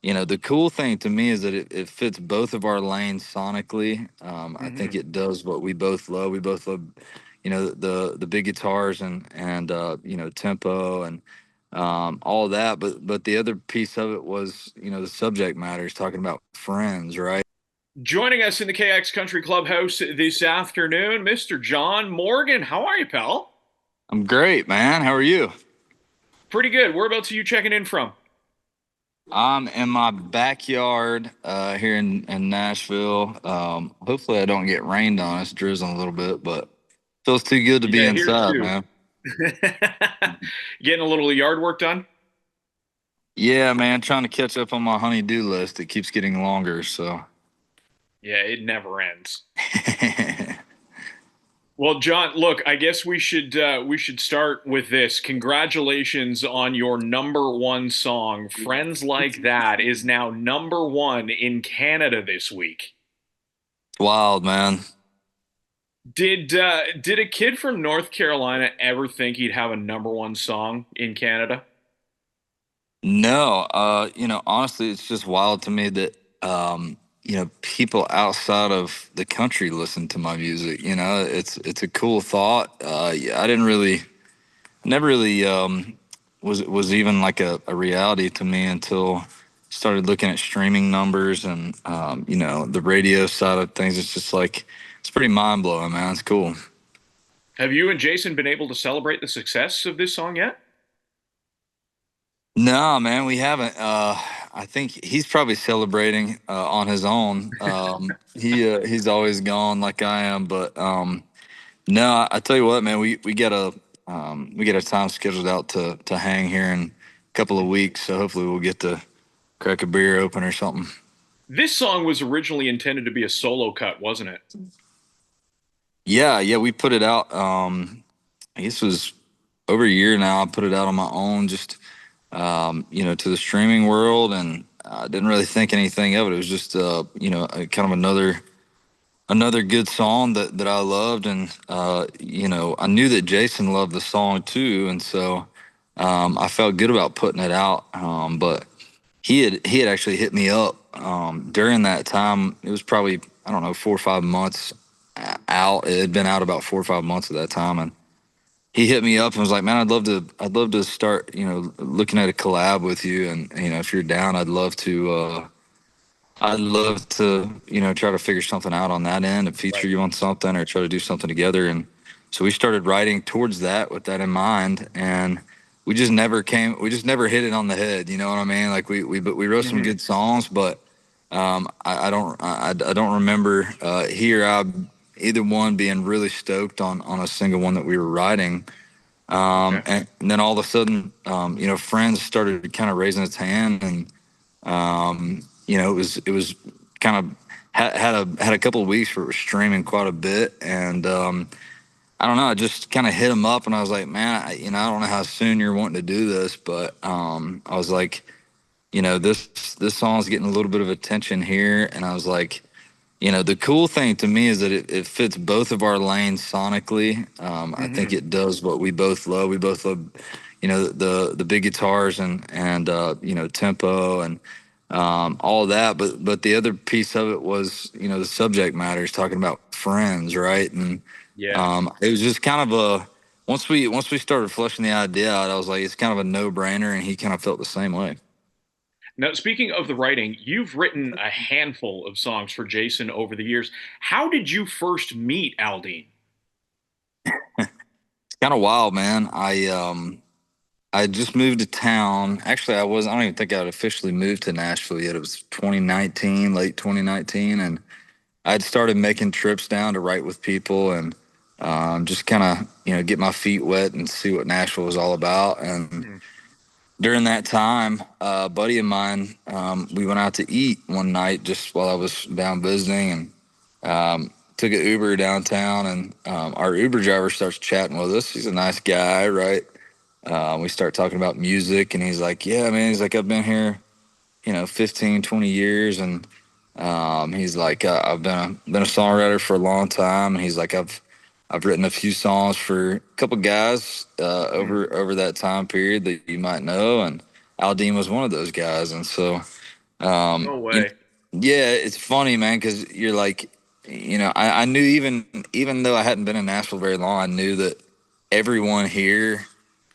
the cool thing to me is that it fits both of our lanes sonically. I think Hmm. it does what we both love. We both love, the big guitars and tempo and all that. But the other piece of it was, the subject matter is talking about friends, right? Joining us in the KX Country Clubhouse this afternoon, Mr. John Morgan. How are you, pal? I'm great, man. How are you? Pretty good. Whereabouts are you checking in from? I'm in my backyard here in Nashville. Hopefully, I don't get rained on. It's drizzling a little bit, but feels too good to be Yeah, here inside, too. man. Getting a little yard work done? Yeah, man, trying to catch up on my honey-do list. It keeps getting longer, so. Yeah, it never ends. Well, John, look, I guess we should start with this. Congratulations on your number one song. Friends Like That is now number one in Canada this week. Wild, man. Did a kid from North Carolina ever think he'd have a number one song in Canada? No, honestly, it's just wild to me that people outside of the country listen to my music. It's a cool thought. Yeah, I didn't really, never really was even like a reality to me until started looking at streaming numbers and the radio side of things. It's just like it's pretty mind blowing, man. It's cool. Have you and Jason been able to celebrate the success of this song yet? No, man, we haven't. I think he's probably celebrating on his own. He's always gone like I am, but no, I tell you what, man, we get a time scheduled out to hang here in a couple of weeks, so hopefully we'll get to crack a beer open or something. This song was originally intended to be a solo cut, wasn't it? Yeah, yeah, we put it out. I guess it was over a year now. I put it out on my own, just to the streaming world, and I didn't really think anything of it. It was just kind of another good song that I loved, and I knew that Jason loved the song too, and so I felt good about putting it out. But he had actually hit me up during that time. It was probably, I don't know, 4 or 5 months out. It had been out about 4 or 5 months at that time, and he hit me up and was like, "Man, I'd love to start, looking at a collab with you, and if you're down, I'd love to, try to figure something out on that end and feature Right. you on something or try to do something together." And so we started writing towards that with that in mind, and we just never hit it on the head. You know what I mean? Like we wrote some Hmm. good songs, but I don't remember he or I either one being really stoked on a single one that we were writing. Okay. And then all of a sudden, friends started kind of raising its hand, and it was kind of had a couple of weeks where it was streaming quite a bit, and I don't know, I just kind of hit him up, and I was like, man, I don't know how soon you're wanting to do this, but I was like, this song's getting a little bit of attention here, and I was like, the cool thing to me is that it fits both of our lanes sonically. I think Hmm. it does what we both love. We both love, the big guitars and tempo and all that. But the other piece of it was, the subject matter is talking about friends, right? And Yeah. it was just kind of a once we started fleshing the idea out, I was like, it's kind of a no brainer, and he kind of felt the same way. Now, speaking of the writing, you've written a handful of songs for Jason over the years. How did you first meet Aldean? It's kind of wild, man. I just moved to town. Actually, I don't even think I'd officially moved to Nashville yet. It was 2019, late 2019, and I'd started making trips down to write with people and just kind of get my feet wet and see what Nashville was all about. And Mhm. during that time, a buddy of mine, we went out to eat one night just while I was down visiting, and took an Uber downtown, and our Uber driver starts chatting with us. He's a nice guy, right? We start talking about music, and he's like, yeah, man, he's like, I've been here, 15, 20 years. And he's like, I've been a songwriter for a long time. And he's like, I've written a few songs for a couple guys over that time period that you might know. And Aldean was one of those guys. And so No You, way. yeah, it's funny, man, because you're like, I knew even though I hadn't been in Nashville very long, I knew that everyone here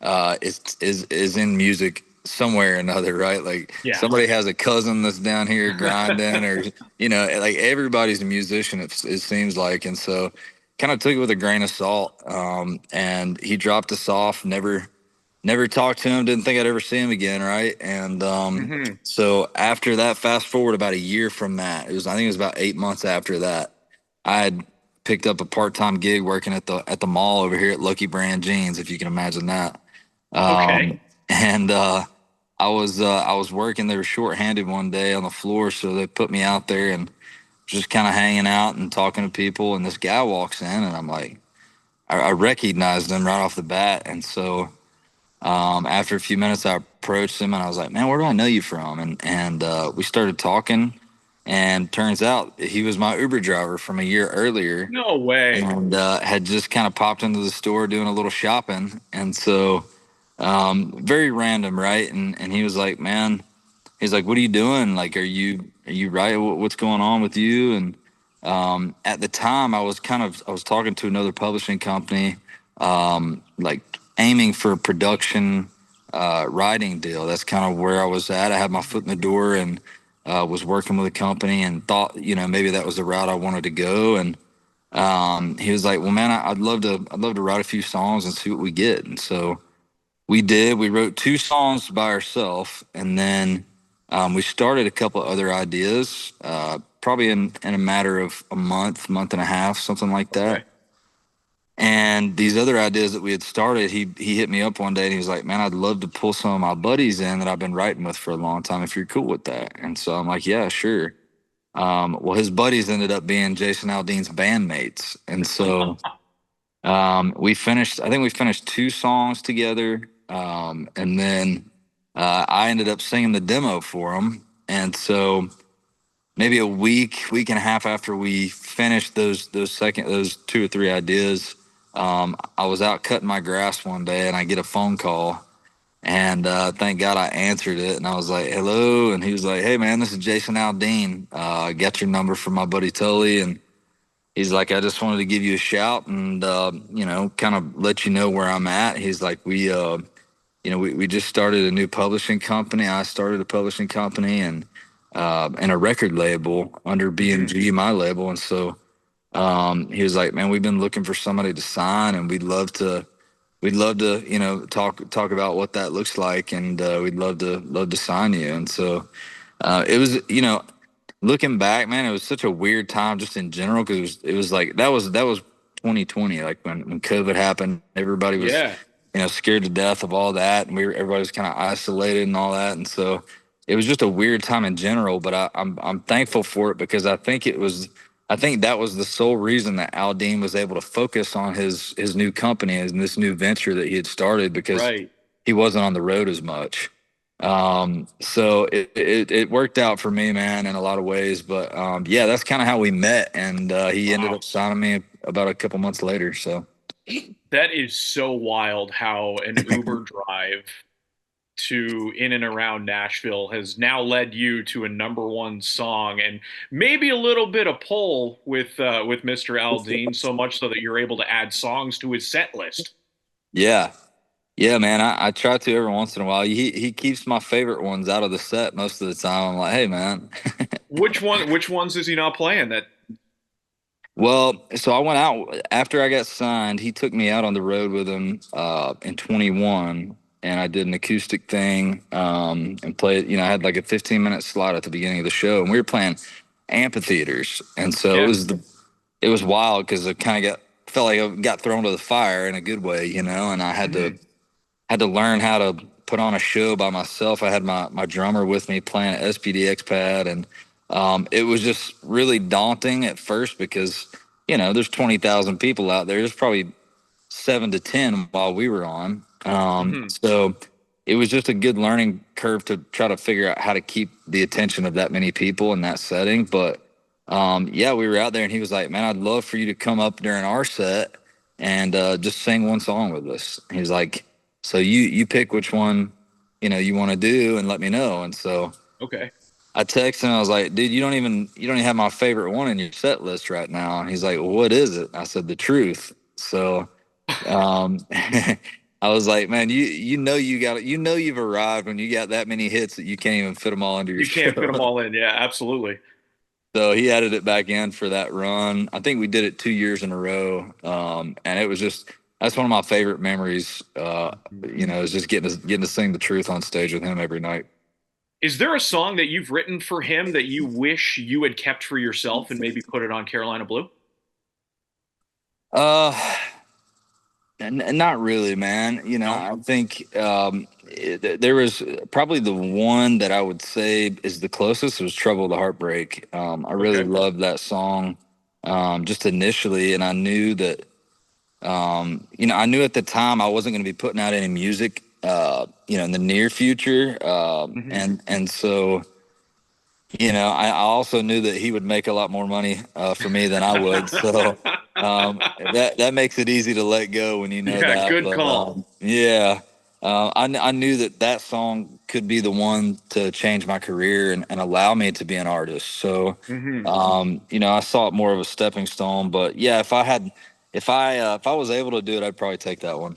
is in music somewhere or another, right? Like Yeah. somebody has a cousin that's down here grinding, or like everybody's a musician. It seems like, and so kind of took it with a grain of salt. And he dropped us off. Never talked to him. Didn't think I'd ever see him again, right? And Hmm. so after that, fast forward about a year from that, I think it was about 8 months after that, I had picked up a part-time gig working at the mall over here at Lucky Brand Jeans, if you can imagine that. Okay. And I was working. They were short-handed one day on the floor, so they put me out there and just kind of hanging out and talking to people. And this guy walks in, and I'm like, I recognized him right off the bat, and so. After a few minutes, I approached him and I was like, "Man, where do I know you from?" And we started talking, and turns out he was my Uber driver from a year earlier, No way. and had just kind of popped into the store doing a little shopping, and so very random, right? And he was like, "Man," he's like, "What are you doing? Like, are you right? What's going on with you?" And at the time, I was talking to another publishing company, like aiming for a production writing deal. That's kind of where I was at. I had my foot in the door and was working with a company and thought, maybe that was the route I wanted to go. And he was like, "Well, man, I'd love to write a few songs and see what we get." And so we did. We wrote two songs by ourselves, and then we started a couple other ideas, probably in a matter of a month and a half, something like that. Okay. And these other ideas that we had started, he hit me up one day and he was like, "Man, I'd love to pull some of my buddies in that I've been writing with for a long time if you're cool with that." And so I'm like, "Yeah, sure." Well, his buddies ended up being Jason Aldean's bandmates, and so I think we finished two songs together. And then I ended up singing the demo for him. And so maybe a week and a half after we finished those two or three ideas, I was out cutting my grass one day and I get a phone call. And thank God I answered it. And I was like, "Hello." And he was like, "Hey, man, this is Jason Aldean. I got your number from my buddy Tully." And he's like, "I just wanted to give you a shout and kind of let you know where I'm at." He's like, we just started a new publishing company. I started a publishing company and a record label under Hmm. B&G, my label." And so he was like, "Man, we've been looking for somebody to sign, and we'd love to talk about what that looks like, and we'd love to sign you." And so it was, looking back, man, it was such a weird time just in general, because it was like that was 2020, like when COVID happened. Everybody was Yeah. scared to death of all that, and everybody was kind of isolated and all that, and so it was just a weird time in general. But I'm thankful for it, because I think that was the sole reason that Aldean was able to focus on his new company and this new venture that he had started, because Right. he wasn't on the road as much. So it worked out for me, man, in a lot of ways. But yeah, that's kind of how we met, and he ended Wow. up signing me about a couple months later. So That is so wild how an Uber drive to in and around Nashville has now led you to a number one song and maybe a little bit of pull with Mr. Aldean, so much so that you're able to add songs to his set list. yeah, yeah, man, I try to every once in a while. He keeps my favorite ones out of the set most of the time. I'm like, "Hey, man." Which ones is he not playing? That Well, so I went out after I got signed. He took me out on the road with him in 21, and I did an acoustic thing and played. I had like a 15-minute slot at the beginning of the show, and we were playing amphitheaters, and so yeah. it was wild, because I kind of got felt like I got thrown to the fire in a good way, and I Hmm. had to learn how to put on a show by myself. I had my drummer with me playing an SPDX pad, and it was just really daunting at first, because there's 20,000 people out there. There's probably 7 to 10 while we were on. Hmm. So it was just a good learning curve to try to figure out how to keep the attention of that many people in that setting. But yeah, we were out there, and he was like, "Man, I'd love for you to come up during our set and just sing one song with us." He's like, "So you pick which one you want to do and let me know." And so Okay. I texted him. I was like, dude, you don't even have my favorite one in your set list right now. And he's like, well, what is it? I said, the truth. So, I was like, man, you've arrived when you got that many hits that you can't even fit them all into your You can't fit show. them all in. Yeah, absolutely. So he added it back in for that run. I think we did it 2 years in a row. And it was just, that's one of my favorite memories. Is just getting to sing the truth on stage with him every night. Is there a song that you've written for him that you wish you had kept for yourself and maybe put it on Carolina Blue? Uh, Not really, man. No. I think there was probably the one that I would say is the closest was "Trouble the Heartbreak." I really Okay. loved that song just initially, and I knew that I knew at the time I wasn't going to be putting out any music, in the near future, Hmm. and so. I also knew that he would make a lot more money for me than I would. So that makes it easy to let go when you know Yeah, that. good But call. yeah, I knew that song could be the one to change my career and allow me to be an artist. So, Hmm. I saw it more of a stepping stone. But yeah, if I was able to do it, I'd probably take that one.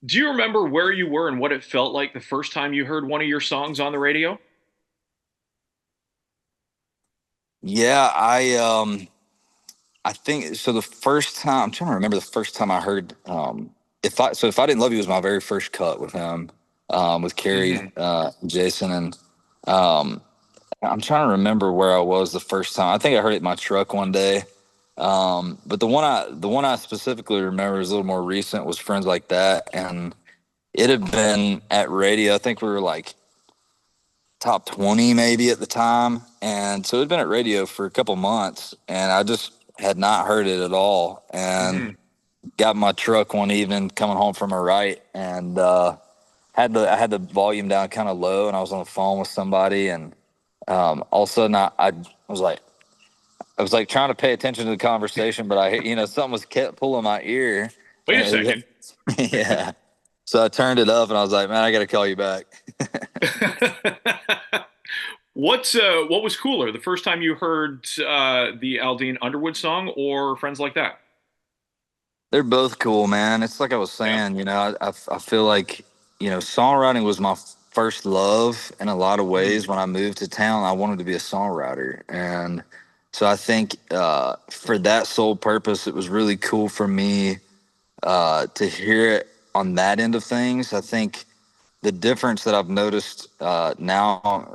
Do you remember where you were and what it felt like the first time you heard one of your songs on the radio? Yeah, I think so. The first time I'm trying to remember the first time I heard if I didn't love you was my very first cut with him with Carrie Hmm. Jason and um, I'm trying to remember where I was the first time. I think I heard it in my truck one day. But the one I specifically remember is a little more recent was Friends Like That, and it had been at radio. I think we were like top 20 maybe at the time, and so it had been at radio for a couple months, and I just had not heard it at all. And Hmm. got in my truck one evening coming home from a write, and I had the volume down kind of low, and I was on the phone with somebody, and all of a sudden I was like I was like trying to pay attention to the conversation, but something was kept pulling my ear, Wait a and second. yeah, so I turned it up, and I was like, man, I got to call you back. What was cooler, the first time you heard the Aldean Underwood song or Friends Like That? They're both cool, man. It's like I was Yeah. saying, I feel like, songwriting was my first love in a lot of Mhm. ways. When I moved to town, I wanted to be a songwriter. And so I think for that sole purpose, it was really cool for me to hear it on that end of things. I think the difference that I've noticed now,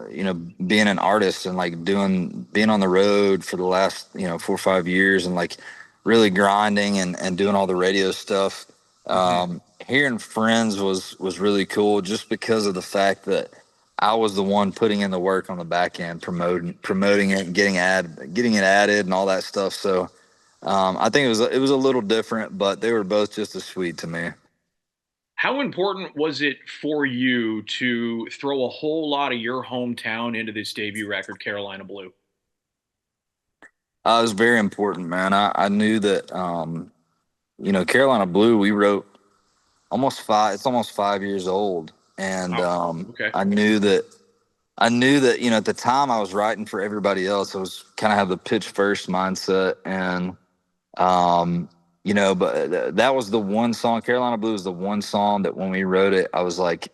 being an artist and like being on the road for the last, 4 or 5 years and like really grinding and doing all the radio stuff. Mhm. Hearing friends was really cool just because of the fact that I was the one putting in the work on the back end, promoting it, and getting it added and all that stuff. So I think it was a little different, but they were both just as sweet to me. How important was it for you to throw a whole lot of your hometown into this debut record, Carolina Blue? It was very important, man. I knew that, Carolina Blue, we wrote it's almost 5 years old. And Wow. Okay. I knew that, at the time I was writing for everybody else. I was kind of have the pitch first mindset. And, but that was the one song, Carolina Blue was the one song that when we wrote it, I was like,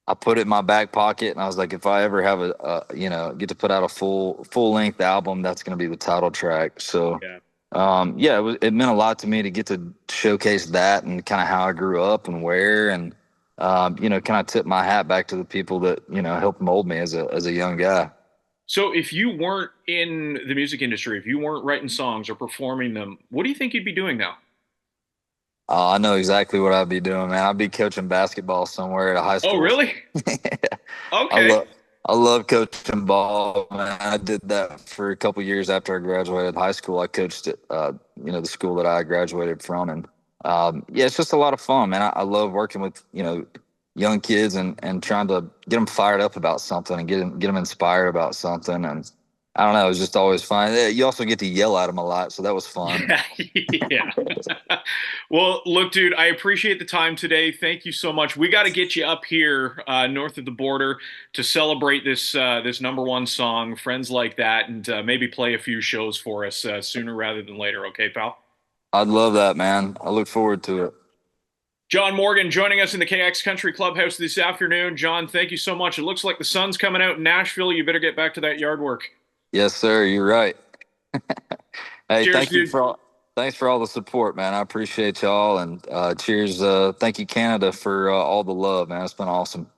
I put it in my back pocket, and I was like, if I ever have get to put out a full length album, that's going to be the title track. So, Yeah. yeah, it meant a lot to me to get to showcase that and kind of how I grew up and where, and kind of tip my hat back to the people that helped mold me as a young guy. So if you weren't in the music industry, if you weren't writing songs or performing them, what do you think you'd be doing now? I know exactly what I'd be doing, man. I'd be coaching basketball somewhere at a high Oh, school. really? I Okay. love I love coaching ball, man. I did that for a couple years after I graduated high school. I coached at the school that I graduated from, and yeah, it's just a lot of fun, man. I love working with young kids and trying to get them fired up about something and get them inspired about something. And I don't know. It was just always fun. You also get to yell at them a lot, so that was fun. Yeah, yeah. Well, look, dude, I appreciate the time today. Thank you so much. We got to get you up here north of the border to celebrate this number one song, "Friends Like That," and maybe play a few shows for us sooner rather than later. Okay, pal? I'd love that, man. I look forward to it. John Morgan joining us in the KX Country Clubhouse this afternoon. John, thank you so much. It looks like the sun's coming out in Nashville. You better get back to that yard work. Yes, sir. You're right. Hey, Cheers, dude. thanks for all the support, man. I appreciate y'all, and cheers. Thank you, Canada, for all the love, man. It's been awesome.